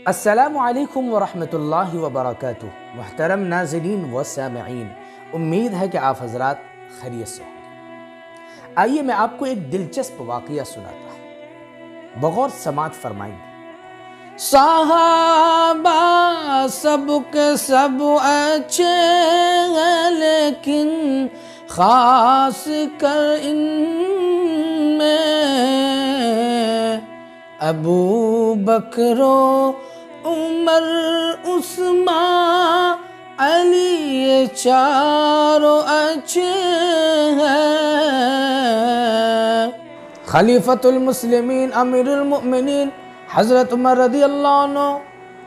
अस्सलामु अलैकुम वरहमतुल्लाहि वबरकातुह। मुहतरम नाज़रीन व सामिईन, उम्मीद है कि आप हजरात खैरियत से होंगे। आइए मैं आपको एक दिलचस्प वाक़या सुनाता हूँ, बगौर समात फरमाएंगे। सहाबा सब के सब अच्छे हैं, लेकिन खास कर इनमें अबू बकरो उमर उस्मान अली ये चारों अच्छे हैं। खलीफतुल मुस्लिमीन अमीरुल मोमिनीन हज़रत उमर रज़ी अल्लाह अन्हु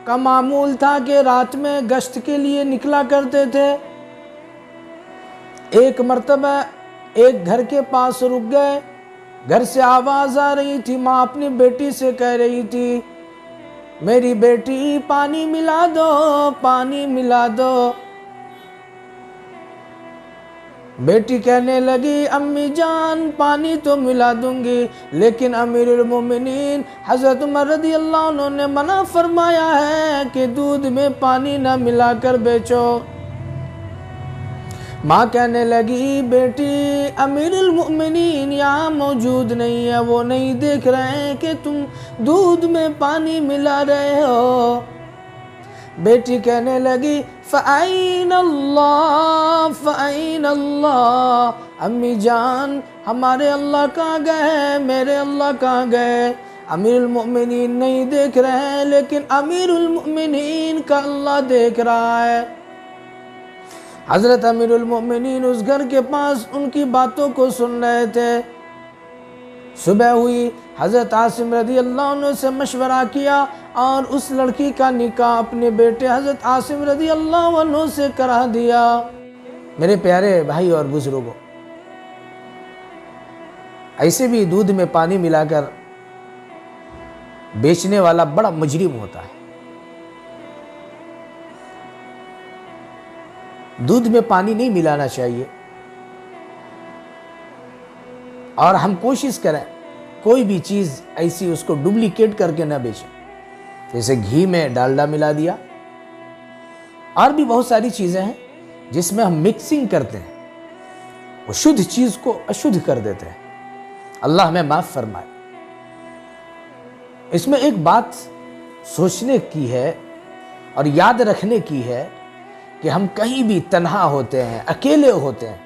का मामूल था कि रात में गश्त के लिए निकला करते थे। एक मर्तबा एक घर के पास रुक गए। घर से आवाज़ आ रही थी। माँ अपनी बेटी से कह रही थी, मेरी बेटी पानी मिला दो, पानी मिला दो। बेटी कहने लगी, अम्मी जान पानी तो मिला दूंगी, लेकिन अमीरुल मोमिनीन हज़रत उमर रज़ी अल्लाह अन्हु ने मना फरमाया है कि दूध में पानी ना मिलाकर बेचो। माँ कहने लगी, बेटी अमीरुल मोमिनीन यहाँ मौजूद नहीं है, वो नहीं देख रहे हैं कि तुम दूध में पानी मिला रहे हो। बेटी कहने लगी, फ़अैन अल्लाह फ़अैन अल्लाह, अम्मी जान हमारे अल्लाह कहाँ गए, मेरे अल्लाह कहाँ गए। अमीरुल मोमिनीन नहीं देख रहे हैं, लेकिन अमीरुल मोमिनीन का अल्लाह देख रहा है। हज़रत अमीरुल मोमिनीन उस घर के पास उनकी बातों को सुन रहे थे। सुबह हुई, हज़रत आसिम रज़ी अल्लाह अन्हु से मशवरा किया और उस लड़की का निकाह अपने बेटे हज़रत आसिम रज़ी अल्लाह अन्हु से करा दिया। मेरे प्यारे भाई और बुजुर्गों, ऐसे भी दूध में पानी मिलाकर बेचने वाला बड़ा मुजरिम होता है। दूध में पानी नहीं मिलाना चाहिए और हम कोशिश करें कोई भी चीज़ ऐसी उसको डुप्लीकेट करके ना बेचें। जैसे घी में डालडा मिला दिया, और भी बहुत सारी चीज़ें हैं जिसमें हम मिक्सिंग करते हैं, वो शुद्ध चीज़ को अशुद्ध कर देते हैं। अल्लाह हमें माफ़ फरमाए। इसमें एक बात सोचने की है और याद रखने की है कि हम कहीं भी तन्हा होते हैं, अकेले होते हैं,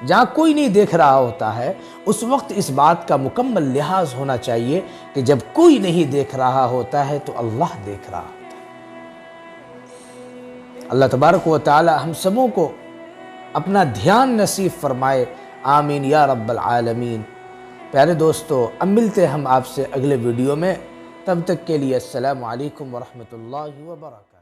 जहाँ कोई नहीं देख रहा होता है, उस वक्त इस बात का मुकम्मल लिहाज होना चाहिए कि जब कोई नहीं देख रहा होता है तो अल्लाह देख रहा होता है। अल्लाह तबारक व तआला हम सबों को अपना ध्यान नसीब फरमाए, आमीन या रब्बल आलमीन। प्यारे दोस्तों, अब मिलते हम आपसे अगले वीडियो में। तब तक के लिए अस्सलामु अलैकुम व रहमतुल्लाहि व बरकातहू।